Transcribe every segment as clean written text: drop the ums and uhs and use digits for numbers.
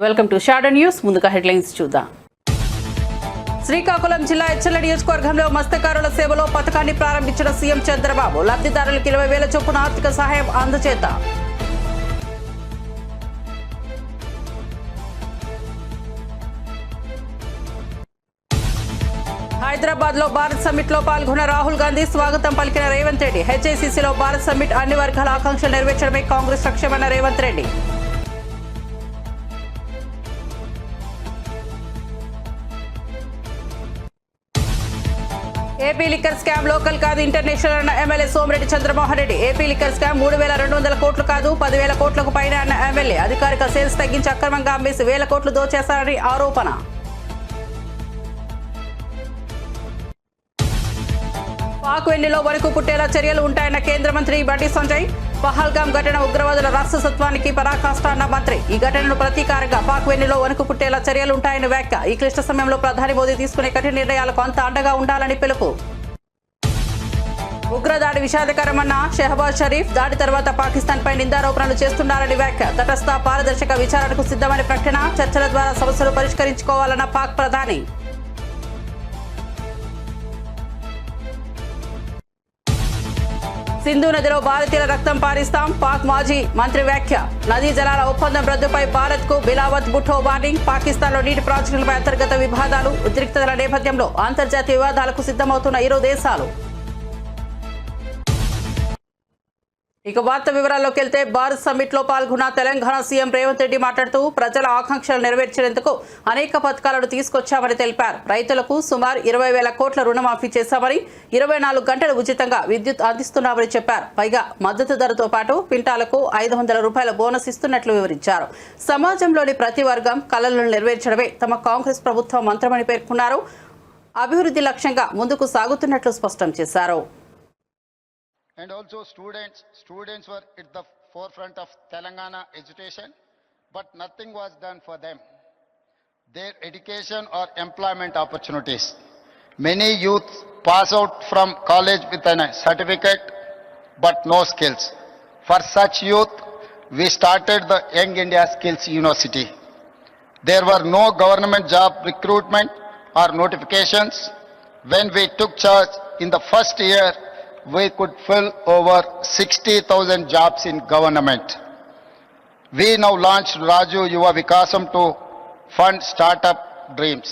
Welcome to shadow news. ముందుగా headlines చూద్దాం. శ్రీకాకుళం జిల్లా ఎచ్చర్ల నియోజకవర్గంలో మత్స్యకారుల సేవలో పథకాన్ని ప్రారంభించిన సీఎం చంద్రబాబు. లబ్ధిదారులకు 20,000 చొప్పున ఆర్థిక సహాయం అందజేత. హైదరాబాద్ లో భారత్ సమ్మిట్ లో పాల్గొన్న రాహుల్ గాంధీ స్వాగతం పలికిన రేవంత్ రెడ్డి. హెచ్ఐసిసిలో భారత్ సమ్మిట్ అన్ని వర్గాల ఆకాంక్షలు నెరవేర్చడమే కాంగ్రెస్ లక్ష్యమన్న Revanth Reddy. AP liquor scam local కాదు ఇంటర్నేషనల్ అన్న MLA Somireddy Chandramohan Reddy. AP liquor scam 3,200 కోట్లు కాదు 10,000 కోట్లకు పైన అన్న ఎమ్మెల్యే. అధికారిక సేల్స్ తగ్గించి అక్రమంగా అమ్మేసి 1,000 కోట్లు దోచేశారని ఆరోపణ. పాక్ వెన్నులో వణుకు పుట్టేలా చర్యలు ఉంటాయన్న కేంద్ర మంత్రి బండి సంజయ్. పహల్గాం ఘటన ఉగ్రవాదుల రాక్షసత్వానికి పరాకాష్ట అన్న మంత్రి. ఈ ఘటనను ప్రతీకారంగా పాక్ వెన్నులో వణుకు పుట్టేలా చర్యలు ఉంటాయని వ్యాఖ్య. ఈ క్లిష్ట సమయంలో ప్రధాని మోదీ తీసుకునే కఠిన నిర్ణయాలకు అంత అండగా ఉండాలని పిలుపు. ఉగ్రదాడి విషాదకరమన్న షెహబాజ్ షరీఫ్. దాడి తర్వాత పాకిస్తాన్ పై నిందారోపణలు చేస్తున్నారని వ్యాఖ్య. తటస్థ పారదర్శక విచారణకు సిద్ధమని ప్రకటన. చర్చల ద్వారా సమస్యలు పరిష్కరించుకోవాలన్న పాక్ ప్రధాని. సింధు నదిలో భారతీయుల రక్తం పారిస్తాం. పాక్ మాజీ మంత్రి వ్యాఖ్య. నదీ జలాల ఒప్పందం రద్దుపై భారత్ కు బిలావత్ భుట్టో వార్నింగ్. పాకిస్తాన్లో నీటి ప్రాజెక్టులపై అంతర్గత వివాదాలు. ఉద్రిక్తతల నేపథ్యంలో అంతర్జాతీయ వివాదాలకు సిద్ధమవుతున్న ఇరు దేశాలు. ఇక వార్త వివరాల్లోకి వెళ్తే, భారత్ సమ్మిట్ లో పాల్గొన్న తెలంగాణ సీఎం రేవంత్ రెడ్డి మాట్లాడుతూ ప్రజల ఆకాంక్షలు నెరవేర్చేందుకు అనేక పథకాలను తీసుకొచ్చామని తెలిపారు. రైతులకు సుమారు 20,000 కోట్ల రుణమాఫీ చేశామని, 24 గంటలు ఉచితంగా విద్యుత్ అందిస్తున్నామని చెప్పారు. పైగా మద్దతు ధరతో పాటు క్వింటాలకు 500 రూపాయల బోనస్ ఇస్తున్నట్లు వివరించారు. సమాజంలోని ప్రతి వర్గం కలలను నెరవేర్చడమే తమ కాంగ్రెస్ ప్రభుత్వం మంత్రమని పేర్కొన్నారు. అభివృద్ధి లక్ష్యంగా ముందుకు సాగుతున్నట్లు స్పష్టం చేశారు. And also students were at the forefront of Telangana education, but nothing was done for them, their education or employment opportunities. Many youth pass out from college with a certificate but no skills. For such youth, we started the Young India Skills University. There were no government job recruitment or notifications. When we took charge in the first year, we could fill over 60,000 jobs in government. We now launched Raju Yuva Vikasam to fund startup dreams,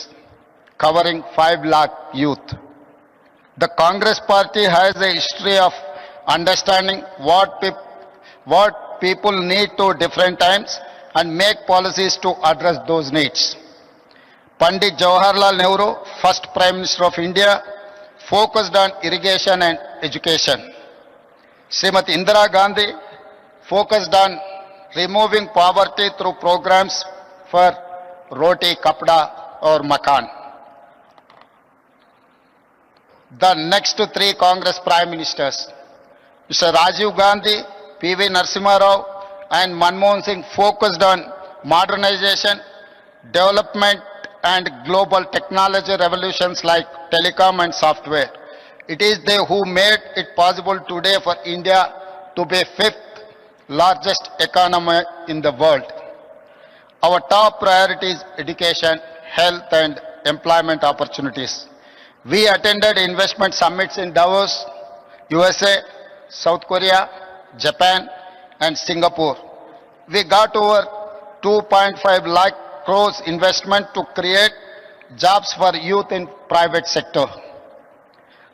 covering 5 lakh youth. The Congress party has a history of understanding what people need to different times and make policies to address those needs. Pandit Jawaharlal Nehru, first Prime Minister of India, focused on irrigation and education. Srimati Indira Gandhi focused on removing poverty through programs for roti, kapda or makan. The next 3 Congress Prime Ministers, Mr. Rajiv Gandhi, P.V. Narasimha Rao and Manmohan Singh, focused on modernization, development and global technology revolutions like telecom and software. It is they who made it possible today for India to be 5th largest economy in the world. Our top priority is education, health and employment opportunities. We attended investment summits in Davos, USA, South Korea, Japan and Singapore. We got over 2.5 lakh crores investment to create jobs for youth in private sector.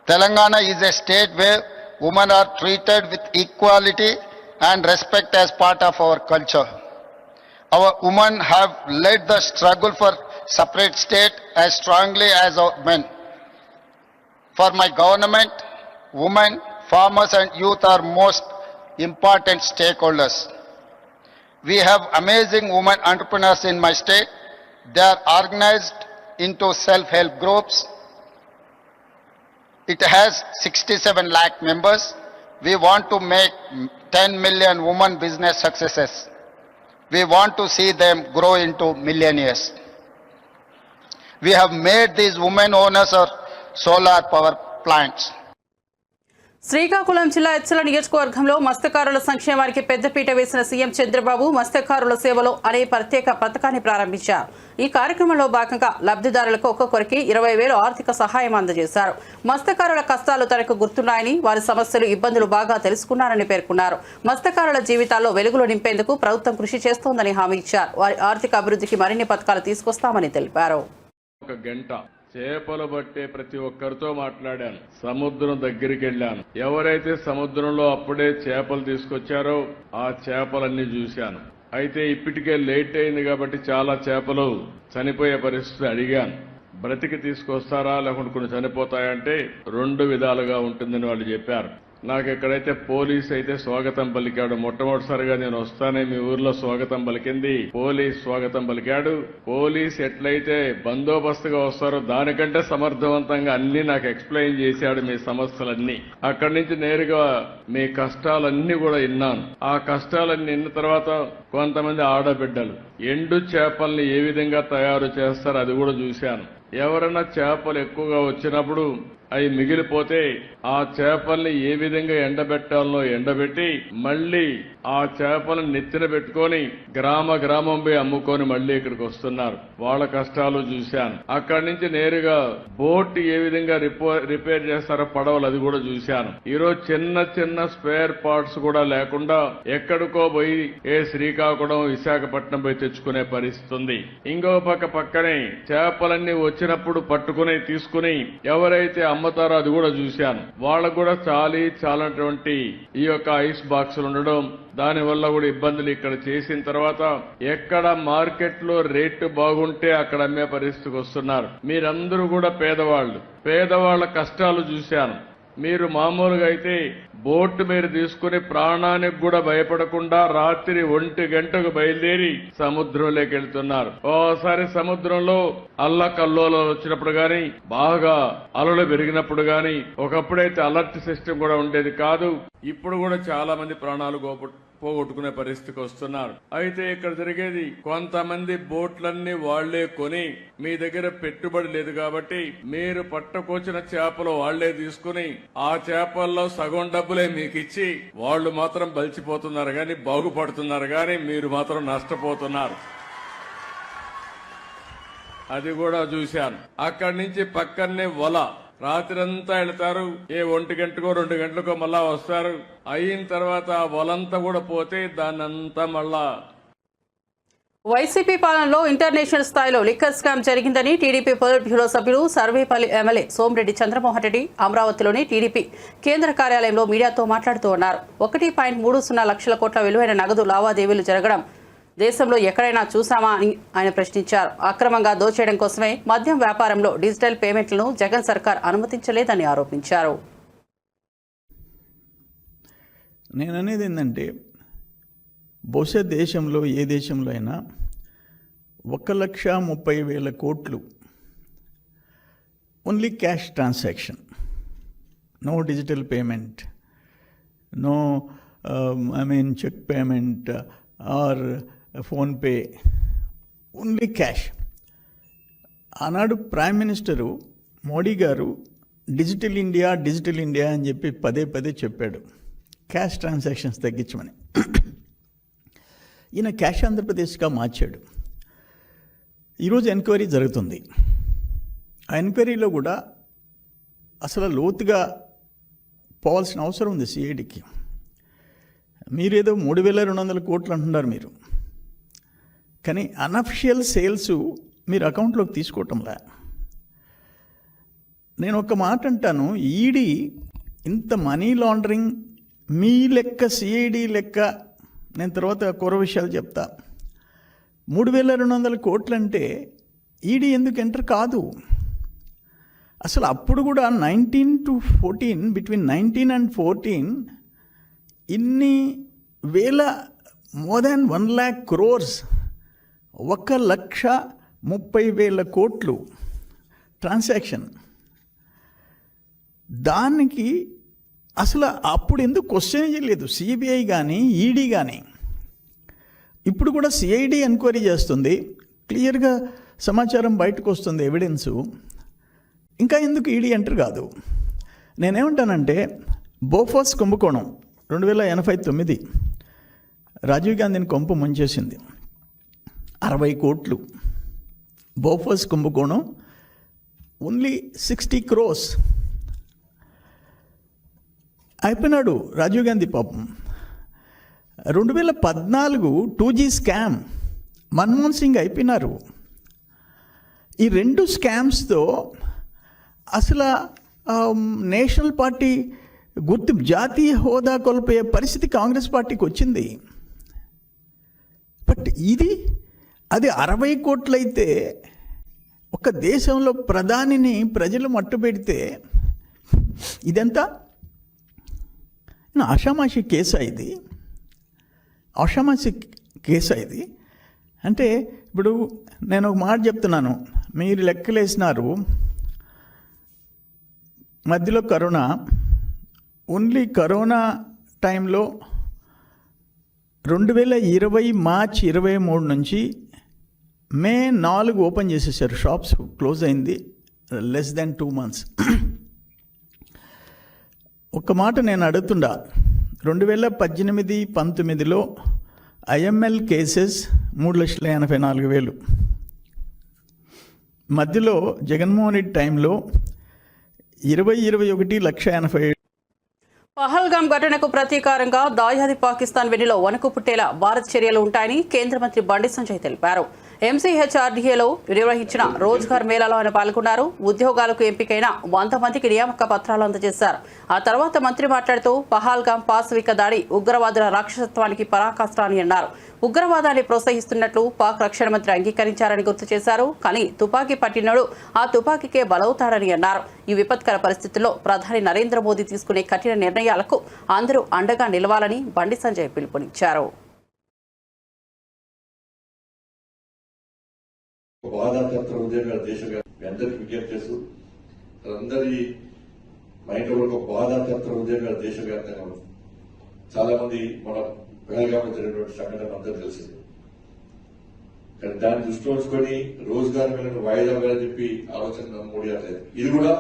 Telangana is a state where women are treated with equality and respect as part of our culture. Our women have led the struggle for separate state as strongly as our men. For my government, women, farmers and youth are most important stakeholders. We have amazing women entrepreneurs in my state. They are organized into self-help groups. It has 67 lakh members. We want to make 10 million women business successes. We want to see them grow into millionaires. We have made these women owners of solar power plants. Srikakulam జిల్లా ఎచ్చల నియోజకవర్గంలో మత్స్యకారుల సంక్షేమానికి పెద్దపీట వేసిన CM Chandrababu మత్స్యకారుల సేవలో అనే ప్రత్యేక పథకాన్ని ప్రారంభించారు. ఈ కార్యక్రమంలో భాగంగా లబ్ధిదారులకు ఒక్కొక్కరికి 20,000 ఆర్థిక సహాయం అందజేశారు. మత్స్యకారుల కష్టాలు తనకు గుర్తున్నాయని, వారి సమస్యలు, ఇబ్బందులు బాగా తెలుసుకున్నారని పేర్కొన్నారు. మత్స్యకారుల జీవితాల్లో వెలుగులు నింపేందుకు ప్రభుత్వం కృషి చేస్తోందని హామీ ఇచ్చారు. వారి ఆర్థిక అభివృద్ధికి మరిన్ని పథకాలు తీసుకొస్తామని తెలిపారు. చేపలు పట్టే ప్రతి ఒక్కరితో మాట్లాడాను. సముద్రం దగ్గరికి వెళ్ళాను. ఎవరైతే సముద్రంలో అప్పుడే చేపలు తీసుకొచ్చారో ఆ చేపలన్నీ చూశాను. అయితే ఇప్పటికే లేట్ అయింది కాబట్టి చాలా చేపలు చనిపోయే పరిస్థితి అడిగాను. బ్రతికి తీసుకొస్తారా లేకుంటే కొన్ని చనిపోతాయంటే 2 విధాలుగా ఉంటుందని వాళ్ళు చెప్పారు. నాకు ఎక్కడైతే పోలీస్ అయితే స్వాగతం పలికాడు. మొట్టమొదటిసారిగా నేను వస్తానే మీ ఊర్లో స్వాగతం పలికింది పోలీస్ స్వాగతం పలికాడు. పోలీస్ ఎట్లయితే బందోబస్తుగా వస్తారో దానికంటే సమర్థవంతంగా అన్ని నాకు ఎక్స్ప్లెయిన్ చేశాడు. మీ సమస్యలన్నీ అక్కడి నుంచి నేరుగా మీ కష్టాలన్నీ కూడా విన్నాను. ఆ కష్టాలన్నీ విన్న తర్వాత కొంతమంది ఆడబిడ్డలు ఎండు చేపల్ని ఏ విధంగా తయారు చేస్తారో అది కూడా చూశాను. ఎవరైనా చేపలు ఎక్కువగా వచ్చినప్పుడు అవి మిగిలిపోతే ఆ చేపల్ని ఏ విధంగా ఎండబెట్టాలనో ఎండబెట్టి మళ్లీ ఆ చేపలను నెత్తిన పెట్టుకొని గ్రామం పోయి అమ్ముకొని మళ్లీ ఇక్కడికి వస్తున్నారు. వాళ్ళ కష్టాలు చూశాను. అక్కడి నుంచి నేరుగా బోట్ ఏ విధంగా రిపేర్ చేస్తారో పడవలు అది కూడా చూశాను. ఈరోజు చిన్న స్పేర్ పార్ట్స్ కూడా లేకుండా ఎక్కడికో పోయి శ్రీకాకుళం విశాఖపట్నం పోయి తెచ్చుకునే పరిస్థితి ఉంది. ఇంకో పక్కనే చేపలన్నీ వచ్చినప్పుడు పట్టుకుని తీసుకుని ఎవరైతే అమ్ముతారో అది కూడా చూశాను. వాళ్ళకు కూడా చాలటువంటి ఈ యొక్క ఐస్ బాక్సులు ఉండడం, దానివల్ల కూడా ఇబ్బందులు ఇక్కడ చేసిన తర్వాత ఎక్కడ మార్కెట్లో రేటు బాగుంటే అక్కడ అమ్మే పరిస్థితికి వస్తున్నారు. మీరందరూ కూడా పేదవాళ్ల కష్టాలు చూశాను. మీరు మామూలుగా అయితే బోటు మీరు తీసుకుని ప్రాణానికి కూడా భయపడకుండా రాత్రి 1 గంటకు బయలుదేరి సముద్రంలోకి వెళ్తున్నారు. ఓసారి సముద్రంలో అల్లకల్లోలాలు వచ్చినప్పుడు గాని, బాగా అలలు పెరిగినప్పుడు గాని, ఒకప్పుడైతే అలర్ట్ సిస్టమ్ కూడా ఉండేది కాదు. ఇప్పుడు కూడా చాలా మంది ప్రాణాలు పోగొట్టుకునే పరిస్థితికి వస్తున్నారు. అయితే ఇక్కడ జరిగేది కొంతమంది బోట్లన్నీ వాళ్లే కొని మీ దగ్గర పెట్టుబడి లేదు కాబట్టి మీరు పట్టుకొచ్చిన చేపలు వాళ్లే తీసుకుని ఆ చేపల్లో సగం డబ్బులే మీకు ఇచ్చి వాళ్ళు మాత్రం బలిచిపోతున్నారు గాని బాగుపడుతున్నారు గాని మీరు మాత్రం నష్టపోతున్నారు. అది కూడా చూశాను. అక్కడి నుంచి పక్కనే వల రాత్రంతా వెళ్తారు. 1 గంటకో 2 గంటలకో మళ్ళా వస్తారు. అయిన తర్వాత ఆ వలంతా కూడా పోతే దాన్నంతా మళ్ళా. వైసీపీ పాలనలో ఇంటర్నేషనల్ స్థాయిలో లిక్కర్ స్కామ్ జరిగిందని టీడీపీ పొలిట్ బ్యూరో సభ్యులు సర్వేపల్లి ఎమ్మెల్యే సోమిరెడ్డి చంద్రమోహన్ రెడ్డి అమరావతిలోని టీడీపీ కేంద్ర కార్యాలయంలో మీడియాతో మాట్లాడుతూ ఉన్నారు. 1.30 లక్షల కోట్ల విలువైన నగదు లావాదేవీలు జరగడం దేశంలో ఎక్కడైనా చూసామా అని ఆయన ప్రశ్నించారు. అక్రమంగా దోచేయడం కోసమే మద్యం వ్యాపారంలో డిజిటల్ పేమెంట్లను జగన్ సర్కార్ అనుమతించలేదని ఆరోపించారు. నేననేది ఏంటంటే బహుశా దేశంలో ఏ దేశంలో అయినా 1,30,000 కోట్లు only cash transaction, no digital payment, no check payment or PhonePe, only cash. ఆనాడు prime minister Modi garu digital India అని చెప్పి పదే చెప్పాడు క్యాష్ ట్రాన్సాక్షన్స్ తగ్గించమని. ఈయన క్యాష్ ఆంధ్రప్రదేశ్గా మార్చాడు. ఈరోజు ఎంక్వైరీ జరుగుతుంది. ఆ ఎంక్వైరీలో కూడా అసలు లోతుగా పోవాల్సిన అవసరం ఉంది సిఐడికి. మీరేదో 3,200 కోట్లు అంటున్నారు మీరు, కానీ అనఫిషియల్ సేల్స్ మీరు అకౌంట్లోకి తీసుకోవటంలా. నేను ఒక మాట అంటాను, ఈడీ ఇంత మనీ లాండరింగ్ మీ లెక్క సిఐడి లెక్క, నేను తర్వాత కూర విషయాలు చెప్తా. 3,200 కోట్లు అంటే ఈడీ ఎందుకు ఎంటర్ కాదు? అసలు అప్పుడు కూడా 19 to 14, బిట్వీన్ 19 and 14 ఇన్ని వేల, మోర్ దాన్ 1 lakh crores, 1,30,000 కోట్లు ట్రాన్సాక్షన్. దానికి అసలు అప్పుడు ఎందుకు క్వశ్చన్ చేయలేదు సిబిఐ కానీ ఈడీ కానీ. ఇప్పుడు కూడా సిఐడి ఎంక్వైరీ చేస్తుంది, క్లియర్గా సమాచారం బయటకు వస్తుంది, ఎవిడెన్సు. ఇంకా ఎందుకు ఈడీ ఎంటర్ కాదు? నేనేమంటానంటే బోఫోర్స్ కుంభకోణం 2089 రాజీవ్ గాంధీని కొంపు ముంచేసింది. 60 కోట్లు. బోఫోర్స్ కుంభకోణం ఓన్లీ 60 crores. అయిపోయినాడు రాజీవ్ గాంధీ పాపం. 2014 2G స్కామ్, మన్మోహన్ సింగ్ అయిపోయినారు. ఈ 2 స్కామ్స్తో అసలు నేషనల్ పార్టీ జాతీయ హోదా కోల్పోయే పరిస్థితి కాంగ్రెస్ పార్టీకి వచ్చింది. బట్ అది 60 కోట్లయితే ఒక దేశంలో ప్రధానిని ప్రజలు మట్టుపెడితే ఇదంతా ఆషామాషి కేసా ఇది? ఆషామాషి కేసా ఇది? అంటే ఇప్పుడు నేను ఒక మాట చెప్తున్నాను, మీరు లెక్కలేసినారు. మధ్యలో ఓన్లీ కరోనా టైంలో 2020 మార్చ్ 23 నుంచి మే 4 ఓపెన్ చేసేసారు. షాప్స్ క్లోజ్ అయింది లెస్ దాన్ 2 months. ఒక మాట నేను అడుగుతుండా, 2018-19లో IML కేసెస్ 3,84,000. మధ్యలో జగన్మోహన్ రెడ్డి టైంలో 1,80,80,000. పహల్గామ్ ఘటనకు ప్రతీకారంగా దాయాది పాకిస్తాన్ వెన్నులో వణుకు పుట్టేలా భారత్ చర్యలు ఉంటాయని కేంద్ర మంత్రి బండి సంజయ్ తెలిపారు. MCHRDAలో నిర్వహించిన రోజ్గార్ మేళాలో ఆయన పాల్గొన్నారు. ఉద్యోగాలకు ఎంపికైన 100 మందికి నియామక పత్రాలు అందజేశారు. ఆ తర్వాత మంత్రి మాట్లాడుతూ పహల్గామ్ పాశవిక దాడి ఉగ్రవాదుల రాక్షసత్వానికి పరాకాష్ట అని అన్నారు. ఉగ్రవాదాన్ని ప్రోత్సహిస్తున్నట్లు పాక్ రక్షణ మంత్రి అంగీకరించారని గుర్తు చేశారు. కానీ తుపాకీ పట్టినోడు ఆ తుపాకీకే బలవుతాడని అన్నారు. ఈ విపత్కర పరిస్థితుల్లో ప్రధాని నరేంద్ర మోదీ తీసుకునే కఠిన నిర్ణయాలకు అందరూ అండగా నిలవాలని బండి సంజయ్ పిలుపునిచ్చారు. బాధాకర ఉదయంగా దేశవ్యాప్తంగా అందరికీ విజ్ఞప్తి చేస్తూ అందరి మైండ్ ఒక బాధాకర ఉదయంగా దేశవ్యాప్తంగా ఉంది. చాలా మంది మన పహల్గామ్లో జరిగినటువంటి సంఘటన అందరూ తెలిసింది. కానీ దాన్ని దృష్టిలో ఉంచుకొని రోజుగారి మీద వాయిదా వేయాలని చెప్పి ఆలోచన మోడీ లేదు. ఇది కూడా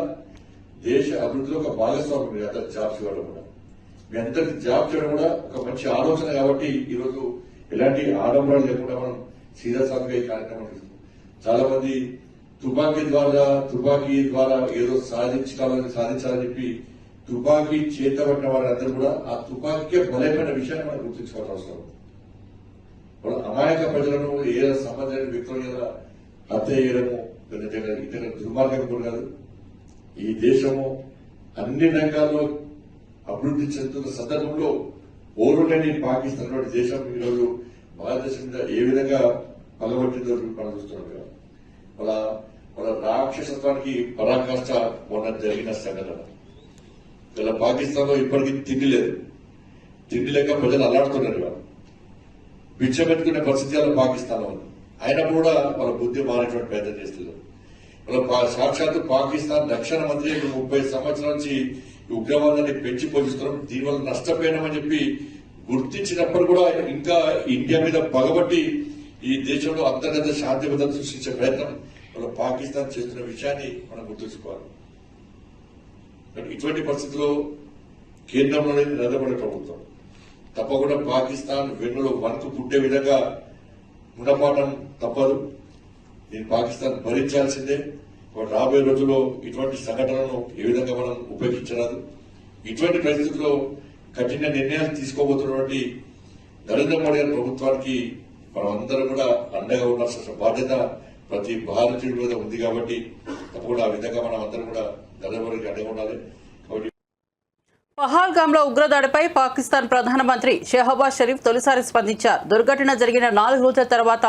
దేశ అభివృద్ధిలో ఒక భాగస్వామ్యం. మీ అందరికి జాబ్స్ ఇవ్వడం కూడా, మీ అందరికి జాబ్ చేయడం కూడా ఒక మంచి ఆలోచన. కాబట్టి ఈరోజు ఎలాంటి ఆడంబరాలు లేకుండా మనం సీదా సాగుగా ఈ కార్యక్రమం తీసుకుంటాం. చాలా మంది తుపాకీ ద్వారా ఏదో సాధించాలని చెప్పి తుపాకీ చేతబట్టిన వారందరూ కూడా ఆ తుపాకీకే బలైపోయిన విషయాన్ని మనం గుర్తుంచుకోవాల్సిన అవసరం. వాళ్ళ అమాయక ప్రజలను ఏ సంబంధం వ్యక్తుల మీద హత్య చేయడము ఇతర దుర్మార్గం కూడా కాదు. ఈ దేశము అన్ని రంగాల్లో అభివృద్ధి చెందుతున్న సందర్భంలో ఓరులేని పాకిస్తాన్ వంటి దేశం ఈరోజు భారతదేశం మీద ఏ విధంగా పగబట్టిందో మనం చూస్తున్నాం కదా. వాళ్ళ రాక్షసత్వానికి పరాకాష్ట మొన్న జరిగిన సంఘటన. ఇలా పాకిస్తాన్ లో ఇప్పటికీ తిండి లేదు. తిండి లేక ప్రజలు అల్లాడుతున్నారు. ఇవాళ బిచ్చబెట్టుకునే పరిస్థితి వాళ్ళ పాకిస్తాన్ లో ఉంది. అయినప్పుడు కూడా వాళ్ళ బుద్ధి మారేటువంటి ప్రయత్నం చేస్తున్నారు. వాళ్ళ సాక్షాత్తు పాకిస్తాన్ రక్షణ మంత్రి 30 సంవత్సరాల నుంచి ఉగ్రవాదాన్ని పెంచి పోషిస్తున్నాం, దీనివల్ల నష్టపోయినామని చెప్పి గుర్తించినప్పుడు కూడా ఇంకా ఇండియా మీద పగబట్టి ఈ దేశంలో అంతర్గత శాంతి భద్రత సృష్టించే ప్రయత్నం వాళ్ళ పాకిస్తాన్ చేస్తున్న విషయాన్ని మనం గుర్తుంచుకోవాలి. ఇటువంటి పరిస్థితుల్లో కేంద్రంలోనే నిలబడే ప్రభుత్వం తప్పకుండా పాకిస్తాన్ వెన్నులో వణుకు పుట్టే విధంగా గుణపాఠం తప్పదు. దీన్ని పాకిస్తాన్ భరించాల్సిందే. రాబోయే రోజుల్లో ఇటువంటి సంఘటనలను ఏ విధంగా మనం ఉపేక్షించరాదు. ఇటువంటి పరిస్థితుల్లో కఠిన నిర్ణయాలు తీసుకోబోతున్నటువంటి నరేంద్ర మోడీ గారి ప్రభుత్వానికి మనం అందరం కూడా అండగా ఉండాల్సిన బాధ్యత ప్రతి భారతీయుడి మీద ఉంది. కాబట్టి తప్పకుండా ఆ విధంగా మనం అందరం కూడా నరేంద్ర మోడీకి అండగా ఉండాలి. కాబట్టి పహల్గామ్లో ఉగ్రదాడిపై పాకిస్తాన్ ప్రధానమంత్రి షెహబాజ్ షరీఫ్ తొలిసారి స్పందించారు. దుర్ఘటన జరిగిన 4 రోజుల తర్వాత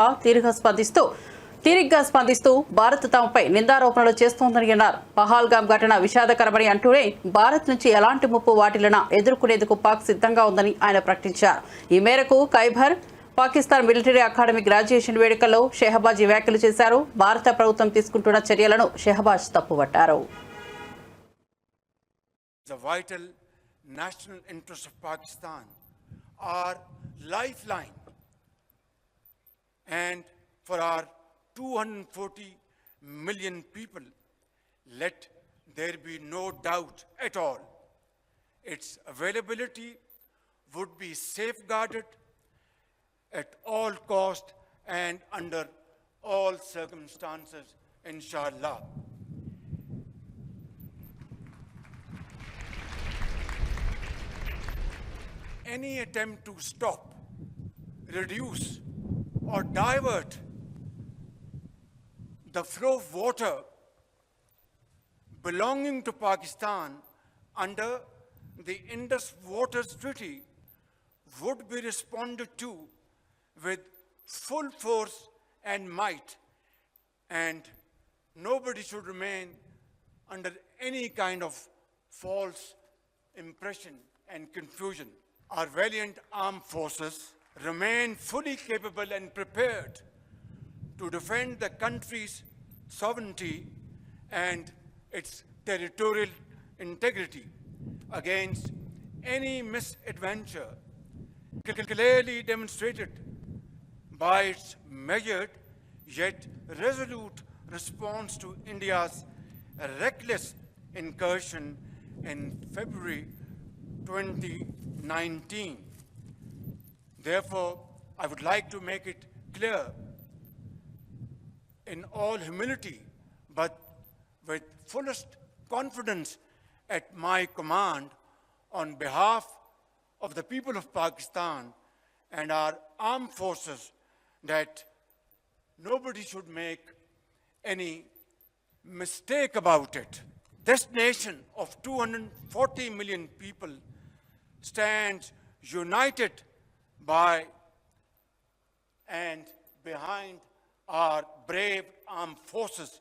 తీరిగ్గా స్పందిస్తూ భారత్ తమపై నిందారోపణలు చేస్తోందని అన్నారు. పహల్గామ్ ఘటన విషాదకరమని అంటూనే భారత్ నుంచి ఎలాంటి ముప్పు వాటిల్లినా ఎదుర్కొనేందుకు పాక్ సిద్ధంగా ఉందని ఆయన ప్రకటించారు. ఈ మేరకు Khyber Pakistan military academy graduation వేడుకల్లో షెహబాజ్ వ్యాఖ్యలు చేశారు. భారత ప్రభుత్వం తీసుకుంటున్న చర్యలను Shehbaz తప్పుపట్టారు. The vital national interests of Pakistan are lifeline, and for our 240 million people, let there be no doubt at all. its availability would be safeguarded at all cost and under all circumstances, inshallah. Any attempt to stop, reduce, or divert the flow of water belonging to Pakistan under the Indus Waters Treaty would be responded to with full force and might, and nobody should remain under any kind of false impression and confusion. Our valiant armed forces remain fully capable and prepared to defend the country's sovereignty and its territorial integrity against any misadventure, clearly demonstrated by its measured yet resolute response to India's reckless incursion in February 2019. Therefore, I would like to make it clear in all humility, but with fullest confidence at my command, on behalf of the people of Pakistan and our armed forces, that nobody should make any mistake about it. This nation of 240 million people stands united by and behind our brave armed forces.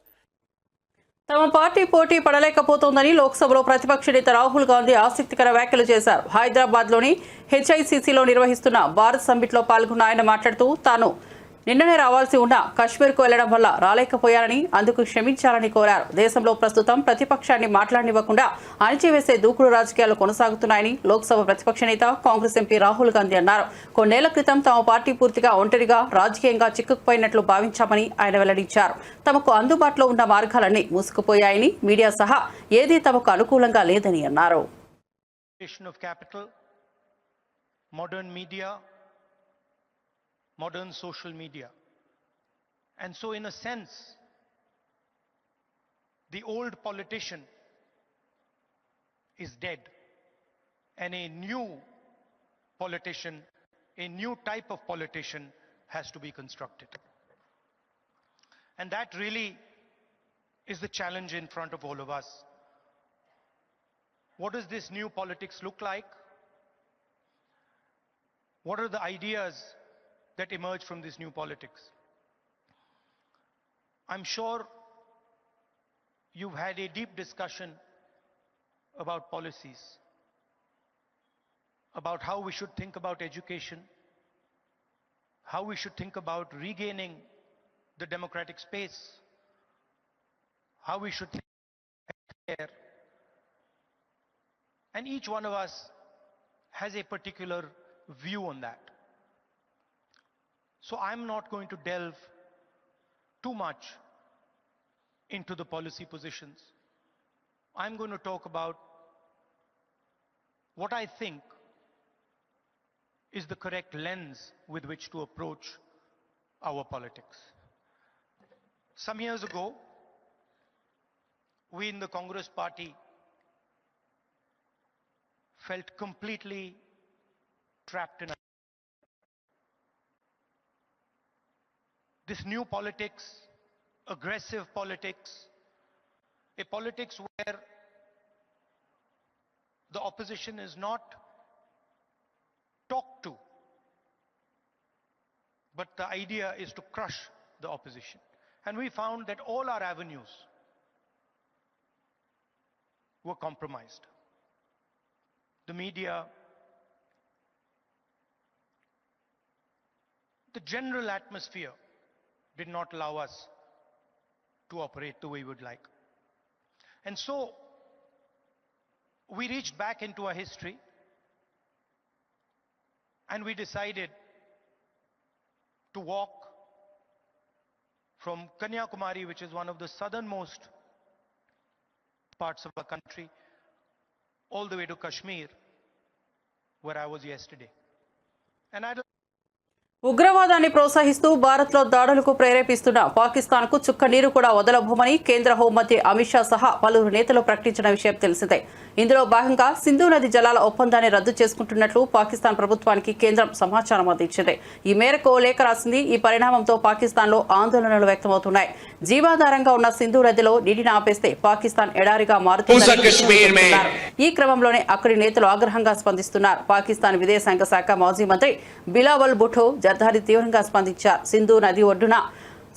తమ party పోటీ పడలేకపోతోందని లోక్సభలో ప్రతిపక్ష నేత రాహుల్ గాంధీ ఆసక్తికర వ్యాఖ్యలు చేశారు. హైదరాబాద్లోని హెచ్ఐసిసిలో నిర్వహిస్తున్న భారత్ సమ్మిట్లో పాల్గొన్న ఆయన మాట్లాడుతూ తాను నిన్ననే రావాల్సి ఉన్న కశ్మీర్కు వెళ్లడం వల్ల రాలేకపోయారని, అందుకు క్షమించాలని కోరారు. దేశంలో ప్రస్తుతం ప్రతిపక్షాన్ని మాట్లాడనివ్వకుండా అణిచివేసే దూకుడు రాజకీయాలు కొనసాగుతున్నాయని లోక్సభ ప్రతిపక్ష నేత కాంగ్రెస్ ఎంపీ రాహుల్ గాంధీ అన్నారు. కొన్నేళ్ల క్రితం తమ పార్టీ పూర్తిగా ఒంటరిగా రాజకీయంగా చిక్కుకుపోయినట్లు భావించామని ఆయన వెల్లడించారు. తమకు అందుబాటులో ఉన్న మార్గాలన్నీ మూసుకుపోయాయని, మీడియా సహా ఏదీ తమకు అనుకూలంగా లేదని అన్నారు. Modern social media. And so in a sense, the old politician is dead and a new politician, a new type of politician has to be constructed. And that really is the challenge in front of all of us. What does this new politics look like? What are the ideas that emerge from this new politics? I'm sure you've had a deep discussion about policies, about how we should think about education, how we should think about regaining the democratic space, how we should think about care. And each one of us has a particular view on that. So I'm not going to delve too much into the policy positions. I'm going to talk about what I think is the correct lens with which to approach our politics. Some years ago, we in the Congress Party felt completely trapped in this new politics, aggressive politics, a politics where the opposition is not talked to, but the idea is to crush the opposition. And we found that all our avenues were compromised. The media, the general atmosphere did not allow us to operate the way we would like. And so we reached back into our history and we decided to walk from Kanyakumari, which is one of the southernmost parts of our country, all the way to Kashmir, where I was yesterday. And I'd ఉగ్రవాదాన్ని ప్రోత్సహిస్తూ భారత్లో దాడులకు ప్రేరేపిస్తున్న పాకిస్తాన్కు చుక్క నీరు కూడా వదలబోమని కేంద్ర హోంమంత్రి అమిత్ షా సహా పలువురు నేతలు ప్రకటించిన విషయం తెలిసిందే. ఇందులో భాగంగా సింధు నది జలాల ఒప్పందాన్ని రద్దు చేసుకుంటున్నట్లు పాకిస్తాన్ ప్రభుత్వానికి కేంద్రం సమాచారం అందించింది. ఈ మేరకు ఓ లేఖ రాసింది. ఈ పరిణామంతో పాకిస్తాన్లో ఆందోళనలు వ్యక్తమవుతున్నాయి. జీవాధారంగా ఉన్న సింధు నదిలో నీటిని ఆపేస్తే పాకిస్తాన్ ఎడారిగా మారుతుందని ఈ క్రమంలోనే అక్కడి నేతలు ఆగ్రహంగా స్పందిస్తున్నారు. పాకిస్తాన్ విదేశాంగ శాఖ మాజీ మంత్రి బిలావల్ భుట్టో జర్దారి తీవ్రంగా స్పందించారు. సింధు నది ఒడ్డున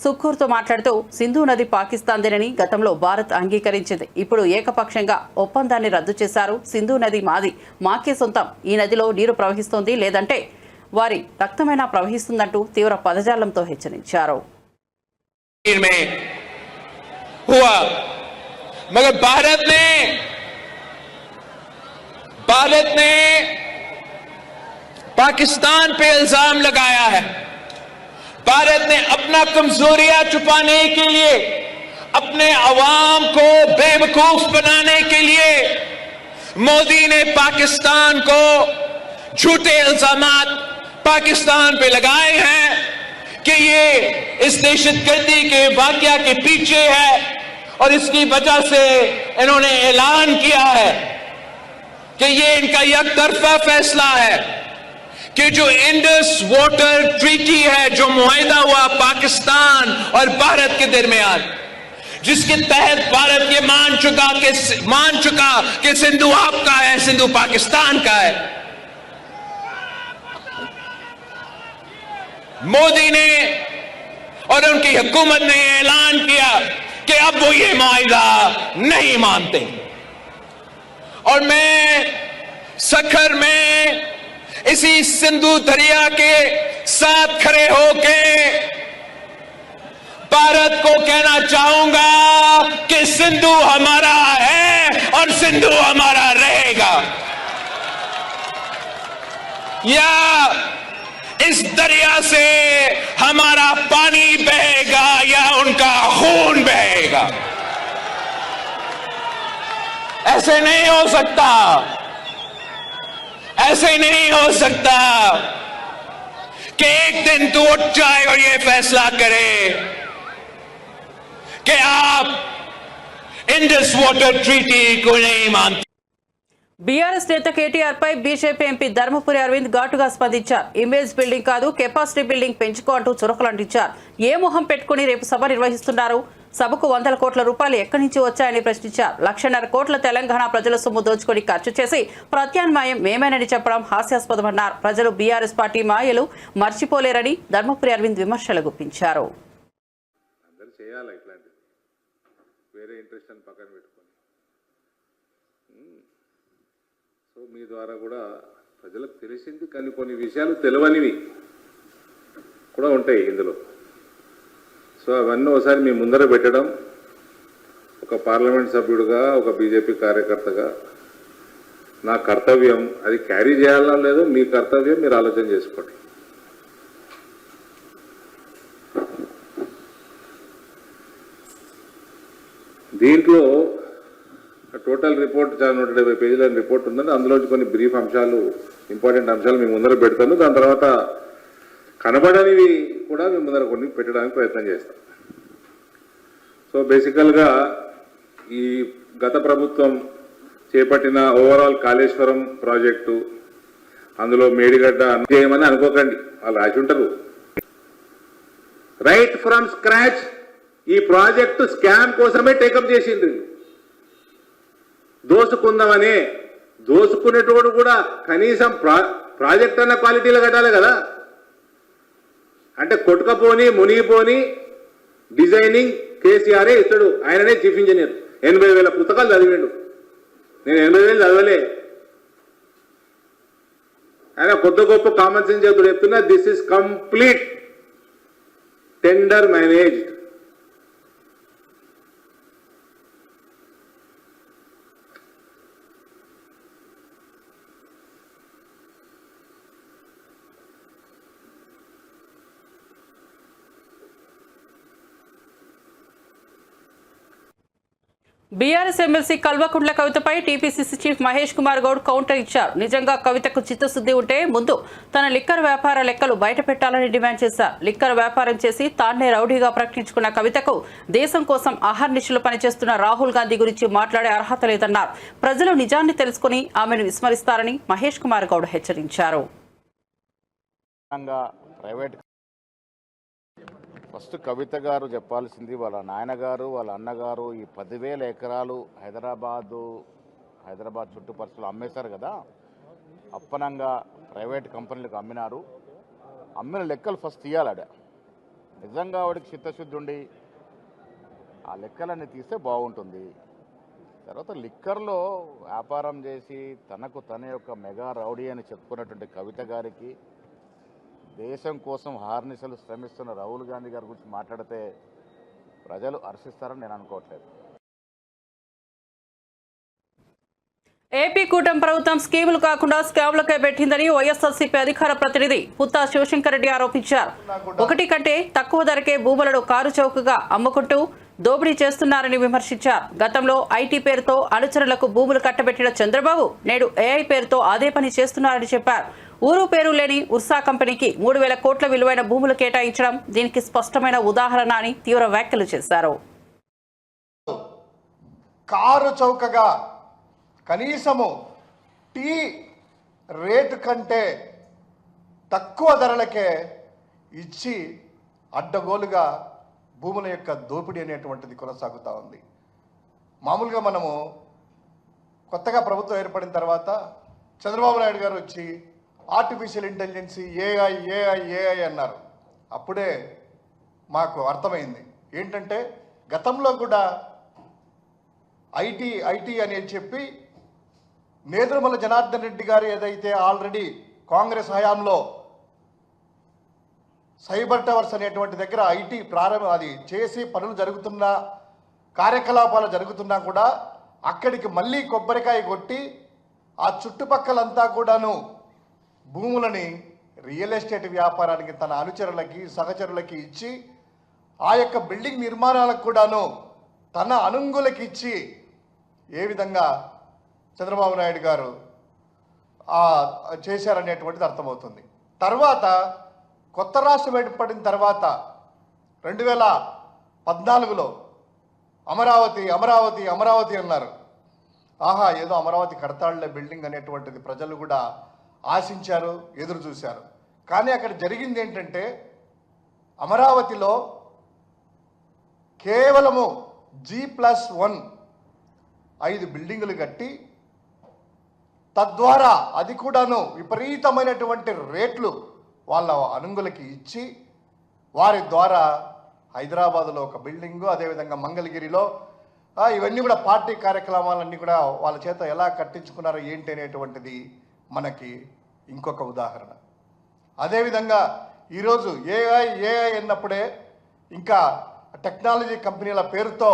సుఖూర్తో మాట్లాడుతూ సింధు నది పాకిస్తాన్దేనని గతంలో భారత్ అంగీకరించింది. ఇప్పుడు ఏకపక్షంగా ఒప్పందాన్ని రద్దు చేశారు. సింధు నది మాది, మాకే సొంతం. ఈ నదిలో నీరు ప్రవహిస్తోంది, లేదంటే వారి రక్తమైనా ప్రవహిస్తుందంటూ తీవ్ర పదజాలంతో హెచ్చరించారు. भारत ने पाकिस्तान पे इल्जाम लगाया है. भारत ने अपना कमजोरियां छुपाने के लिए, अपने अवाम को बेवकूफ बनाने के लिए मोदी ने पाकिस्तान को झूठे इल्जामात पाकिस्तान पे लगाए हैं कि ये इस दहशतगर्दी के वाकया के पीछे है और इसकी वजह से इन्होंने ऐलान किया है कि ये इनका एकतरफा फैसला है कि जो इंडस वाटर ट्रीटी है, जो मुआहिदा हुआ पाकिस्तान और भारत के दरमियान, जिसके तहत भारत ये मान चुका कि सिंधु आपका है, सिंधु पाकिस्तान का है. मोदी ने और उनकी हुकूमत ने ऐलान किया कि अब वो ये मुआहिदा नहीं मानते. और मैं सखर में इसी सिंधु दरिया के साथ खड़े होके भारत को कहना चाहूंगा कि सिंधु हमारा है और सिंधु हमारा रहेगा. या इस दरिया से हमारा पानी बहेगा या उनका खून बहेगा. ऐसे नहीं हो सकता, ऐसे नहीं हो सकता कि एक दिन तू उठ जाए और ये फैसला करे कि आप इंडस वाटर ट्रीटी को नहीं मानते. బీఆర్ఎస్ నేత కేటీఆర్ పై బీజేపీ ఎంపీ ధర్మపురి అరవింద్ ఘాటుగా స్పందించారు. ఇమేజ్ బిల్డింగ్ కాదు, కెపాసిటీ బిల్డింగ్ పెంచుకో అంటూ చురకలంటించారు. ఏ మొహం పెట్టుకుని రేపు సభ నిర్వహిస్తున్నారు? సభకు 100 కోట్ల రూపాయలు ఎక్కడి నుంచి వచ్చాయని ప్రశ్నించారు. 1,50,000 కోట్ల తెలంగాణ ప్రజల సొమ్ము దోచుకొని ఖర్చు చేసి ప్రత్యామ్నాయం మేమేనని చెప్పడం హాస్యాస్పదమన్నారు. ప్రజలు బీఆర్ఎస్ పార్టీ మాయలు మర్చిపోలేరని ధర్మపురి అరవింద్ విమర్శలు గుప్పించారు. సో మీ ద్వారా కూడా ప్రజలకు తెలిసింది, కానీ కొన్ని విషయాలు తెలియనివి కూడా ఉంటాయి ఇందులో. సో అవన్నీ ఒకసారి మీ ముందర పెట్టడం, ఒక పార్లమెంట్ సభ్యుడిగా, ఒక బీజేపీ కార్యకర్తగా నా కర్తవ్యం. అది క్యారీ చేయాలా లేదో మీ కర్తవ్యం, మీరు ఆలోచన చేసుకోండి. దీంట్లో టోటల్ రిపోర్ట్ 170 పేజీల రిపోర్ట్ ఉందండి. అందులో కొన్ని బ్రీఫ్ అంశాలు, ఇంపార్టెంట్ అంశాలు మీ ముందర పెడతాను. దాని తర్వాత కనబడనివి కూడా మీ ముందర కొన్ని పెట్టడానికి ప్రయత్నం చేస్తాం. సో బేసికల్గా ఈ గత ప్రభుత్వం చేపట్టిన ఓవరాల్ కాళేశ్వరం ప్రాజెక్టు, అందులో మేడిగడ్డ చేయమని అనుకోకండి, వాళ్ళు రాసి ఉంటారు. రైట్ ఫ్రమ్ స్క్రాచ్ ఈ ప్రాజెక్టు స్కామ్ కోసమే టేకప్ చేసిండ్రు. దోసుకుందామని, దోసుకునేటోడు కూడా కనీసం ప్రాజెక్ట్ అన్న క్వాలిటీలో కట్టాలి కదా. అంటే కొట్టుకపోని మునిగిపోని డిజైనింగ్ కేసీఆరే ఇస్తాడు. ఆయననే చీఫ్ ఇంజనీర్. 80,000 పుస్తకాలు చదివిండు. నేను 80,000 చదవలే. ఆయన కొద్ది గొప్ప కామన్ సెన్స్ చెప్తున్నా. This is complete tender managed. BRS MLC Kalvakuntla కవితపై TPCC chief Mahesh Kumar Goud counter ఇచ్చారు. నిజంగా కవితకు చిత్తశుద్ధి ఉంటే ముందు తన లిక్కర్ వ్యాపార లెక్కలు బయట పెట్టాలని డిమాండ్ చేశారు. లిక్కర్ వ్యాపారం చేసి తాన్నే రౌడీగా ప్రకటించుకున్న కవితకు దేశం కోసం అహర్నిశలు పనిచేస్తున్న రాహుల్ గాంధీ గురించి మాట్లాడే అర్హత లేదన్నారు. ప్రజలు నిజాన్ని తెలుసుకుని ఆమెను విస్మరిస్తారని మహేష్ కుమార్ గౌడ్ హెచ్చరించారు. ఫస్ట్ కవిత గారు చెప్పాల్సింది వాళ్ళ నాయనగారు వాళ్ళ అన్నగారు ఈ 10,000 ఎకరాలు హైదరాబాద్ చుట్టుపక్కల అమ్మేశారు కదా, అప్పనంగా ప్రైవేట్ కంపెనీలకు అమ్మినారు. అమ్మిన లెక్కలు ఫస్ట్ తీయాలడ. నిజంగా వాడికి చిత్తశుద్ధి ఉండి ఆ లెక్కలన్నీ తీస్తే బాగుంటుంది. తర్వాత లిక్కర్లో వ్యాపారం చేసి తనకు తన యొక్క మెగా రౌడీ అని చెప్పుకున్నటువంటి కవిత గారికి దేశం కోసం హార్నిశలు శ్రమిస్తున్న రాహుల్ గాంధీ గారి గురించి మాట్లాడితే ప్రజలు హర్షిస్తారని నేను అనుకోవట్లేదు. ఏపీ కూటమి ప్రభుత్వం స్కీములు కాకుండా స్కామ్లకే పెట్టిందని వైఎస్ఆర్సీపీ అధికార ప్రతినిధి పుత్తా శివశంకర్ రెడ్డి ఆరోపించారు. 1 కంటే తక్కువ ధరకే భూములను కారు చౌకగా అమ్ముకుంటూ దోపిడీ చేస్తున్నారని విమర్శించారు. గతంలో ఐటీ పేరుతో అనుచరులకు భూములు కట్టబెట్టిన చంద్రబాబు నేడు ఏఐ పేరుతో అదే పని చేస్తున్నారని చెప్పారు. ఊరు పేరు లేని ఉర్సా కంపెనీకి 3,000 కోట్ల విలువైన భూములు కేటాయించడం దీనికి స్పష్టమైన ఉదాహరణ అని తీవ్ర వ్యాఖ్యలు చేశారు. కారు చౌకగా కనీసము టీ రేటు కంటే తక్కువ ధరలకే ఇచ్చి అడ్డగోలుగా భూముల యొక్క దోపిడీ అనేటువంటిది కొనసాగుతూ ఉంది. మామూలుగా మనము కొత్తగా ప్రభుత్వం ఏర్పడిన తర్వాత చంద్రబాబు నాయుడు గారు వచ్చి ఆర్టిఫిషియల్ ఇంటెలిజెన్సీ ఏఐ అన్నారు. అప్పుడే మాకు అర్థమైంది ఏంటంటే గతంలో కూడా ఐటీ అని చెప్పి నేదురుమల జనార్దన్ రెడ్డి గారు ఏదైతే ఆల్రెడీ కాంగ్రెస్ హయాంలో సైబర్ టవర్స్ అనేటువంటి దగ్గర ఐటీ అది చేసి పనులు జరుగుతున్నా కార్యకలాపాలు జరుగుతున్నా కూడా అక్కడికి మళ్ళీ కొబ్బరికాయ కొట్టి ఆ చుట్టుపక్కలంతా కూడాను భూములని రియల్ ఎస్టేట్ వ్యాపారానికి తన అనుచరులకి సహచరులకి ఇచ్చి ఆ యొక్క బిల్డింగ్ నిర్మాణాలకు కూడాను తన అనుంగులకి ఇచ్చి ఏ విధంగా చంద్రబాబు నాయుడు గారు చేశారనేటువంటిది అర్థమవుతుంది. తర్వాత కొత్త రాష్ట్రం ఏర్పడిన తర్వాత 2014లో అమరావతి అన్నారు. ఆహా, ఏదో అమరావతి కడతాళ్లే బిల్డింగ్ అనేటువంటిది ప్రజలు కూడా ఆశించారు, ఎదురు చూశారు. కానీ అక్కడ జరిగింది ఏంటంటే అమరావతిలో కేవలము G+1 5 బిల్డింగులు కట్టి తద్వారా అది కూడాను విపరీతమైనటువంటి రేట్లు వాళ్ళ అనుంగులకి ఇచ్చి వారి ద్వారా హైదరాబాదులో ఒక బిల్డింగు, అదేవిధంగా మంగళగిరిలో ఇవన్నీ కూడా పార్టీ కార్యక్రమాలన్నీ కూడా వాళ్ళ చేత ఎలా కట్టించుకున్నారో ఏంటి అనేటువంటిది మనకి ఇంకొక ఉదాహరణ. అదేవిధంగా ఈరోజు ఏఐ అన్నప్పుడే ఇంకా టెక్నాలజీ కంపెనీల పేరుతో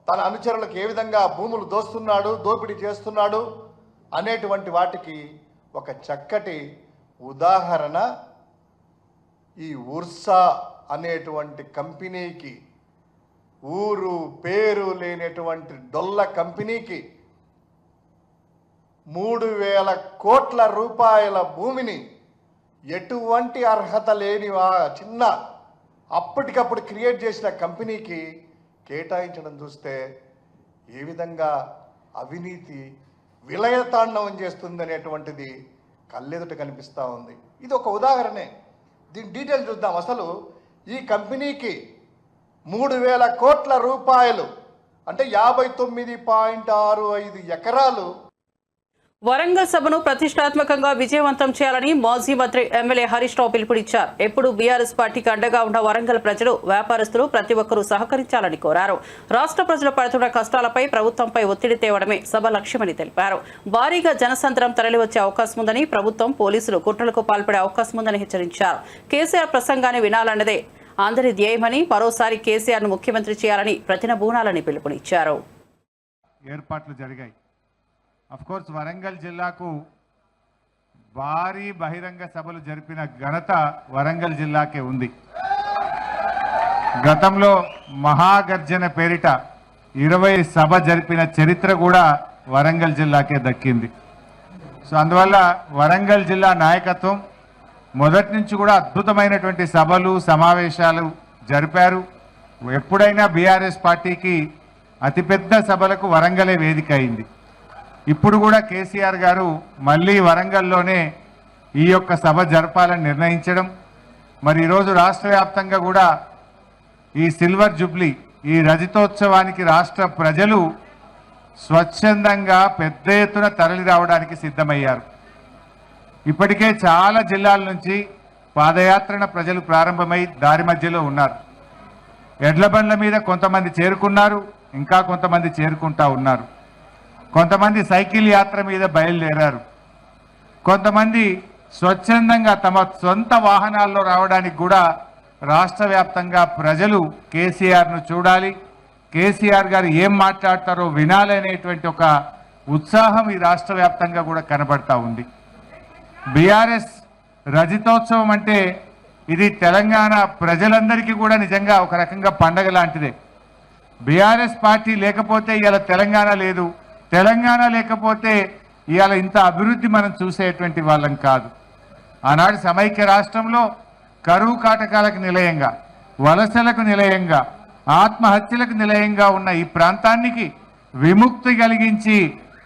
తన అనుచరులకు ఏ విధంగా భూములు దోపిడీ చేస్తున్నాడు అనేటువంటి వాటికి ఒక చక్కటి ఉదాహరణ ఈ ఉర్సా అనేటువంటి కంపెనీకి, ఊరు పేరు లేనటువంటి డొల్ల కంపెనీకి 3,000 కోట్ల రూపాయల భూమిని ఎటువంటి అర్హత లేని చిన్న అప్పటికప్పుడు క్రియేట్ చేసిన కంపెనీకి కేటాయించడం చూస్తే ఏ విధంగా అవినీతి విలయతాండవం చేస్తుంది అనేటువంటిది కళ్ళెదుట కనిపిస్తూ ఉంది. ఇది ఒక ఉదాహరణే. దీని డీటెయిల్ చూద్దాం. అసలు ఈ కంపెనీకి 3,000 కోట్ల రూపాయలు అంటే 59.65 ఎకరాలు. వరంగల్ సభను ప్రతిష్టాత్మకంగా విజయవంతం చేయాలని మాజీ మంత్రి ఎమ్మెల్యే హరీష్ రావు పిలుపునిచ్చారు. ఎప్పుడు బీఆర్ఎస్ పార్టీకి అండగా ఉన్న వరంగల్ ప్రజలు, వ్యాపారస్తులు ప్రతి ఒక్కరూ సహకరించాలని కోరారు. రాష్ట్ర ప్రజలు పడుతున్న కష్టాలపై ప్రభుత్వంపై ఒత్తిడి తేవడమే సభ లక్ష్యమని తెలిపారు. భారీగా జనసంద్రం తరలివచ్చే అవకాశం ఉందని, ప్రభుత్వం పోలీసులు కుట్రలకు పాల్పడే అవకాశం ఉందని హెచ్చరించారు. కేసీఆర్ ప్రసంగాన్ని వినాలన్నదే అందరి ధ్యేయమని, మరోసారి కేసీఆర్ను ముఖ్యమంత్రి చేయాలని ప్రతినబూనాలని పిలుపునిచ్చారు. ఏర్పాట్లు జరిగాయి. కోర్స్ వరంగల్ జిల్లాకు భారీ బహిరంగ సభలు జరిపిన ఘనత వరంగల్ జిల్లాకే ఉంది. గతంలో మహాగర్జన పేరిట 20 సభ జరిపిన చరిత్ర కూడా వరంగల్ జిల్లాకే దక్కింది. సో అందువల్ల వరంగల్ జిల్లా నాయకత్వం మొదటి నుంచి కూడా అద్భుతమైనటువంటి సభలు సమావేశాలు జరిపారు. ఎప్పుడైనా బీఆర్ఎస్ పార్టీకి అతిపెద్ద సభలకు వరంగలే వేదిక అయింది. ఇప్పుడు కూడా కేసీఆర్ గారు మళ్ళీ వరంగల్లోనే ఈ యొక్క సభ జరపాలని నిర్ణయించడం, మరి ఈరోజు రాష్ట్ర వ్యాప్తంగా కూడా ఈ సిల్వర్ జూబ్లీ ఈ రజతోత్సవానికి రాష్ట్ర ప్రజలు స్వచ్ఛందంగా పెద్ద ఎత్తున తరలి రావడానికి సిద్ధమయ్యారు. ఇప్పటికే చాలా జిల్లాల నుంచి పాదయాత్రన ప్రజలు ప్రారంభమై దారి మధ్యలో ఉన్నారు. ఎడ్ల బండ్ల మీద కొంతమంది చేరుకున్నారు, ఇంకా కొంతమంది చేరుకుంటా ఉన్నారు. కొంతమంది సైకిల్ యాత్ర మీద బయలుదేరారు. కొంతమంది స్వచ్ఛందంగా తమ సొంత వాహనాల్లో రావడానికి కూడా రాష్ట్ర వ్యాప్తంగా ప్రజలు కేసీఆర్ను చూడాలి, కేసీఆర్ గారు ఏం మాట్లాడతారో వినాలనేటువంటి ఒక ఉత్సాహం ఈ రాష్ట్ర వ్యాప్తంగా కూడా కనబడతా ఉంది. బీఆర్ఎస్ రజతోత్సవం అంటే ఇది తెలంగాణ ప్రజలందరికీ కూడా నిజంగా ఒక రకంగా పండగ లాంటిదే. బీఆర్ఎస్ పార్టీ లేకపోతే ఇవాళ తెలంగాణ లేదు, తెలంగాణ లేకపోతే ఇవాళ ఇంత అభివృద్ధి మనం చూసేటువంటి వాళ్ళం కాదు. ఆనాడు సమైక్య రాష్ట్రంలో కరువు కాటకాలకు నిలయంగా, వలసలకు నిలయంగా, ఆత్మహత్యలకు నిలయంగా ఉన్న ఈ ప్రాంతానికి విముక్తి కలిగించి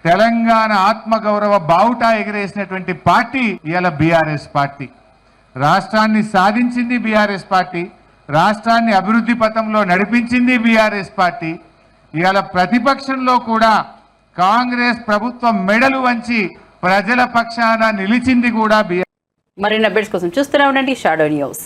తెలంగాణ ఆత్మగౌరవ బావుటా ఎగిరేసినటువంటి పార్టీ ఇవాళ బీఆర్ఎస్ పార్టీ. రాష్ట్రాన్ని సాధించింది బీఆర్ఎస్ పార్టీ, రాష్ట్రాన్ని అభివృద్ధి పథంలో నడిపించింది బీఆర్ఎస్ పార్టీ. ఇవాళ ప్రతిపక్షంలో కూడా కాంగ్రెస్ ప్రభుత్వం మెడలు వంచి ప్రజల పక్షాన నిలిచింది కూడా బీఆర్ఎస్. మరిన్ని అప్డేట్స్ కోసం చూస్తూనే ఉండండి షాడో న్యూస్.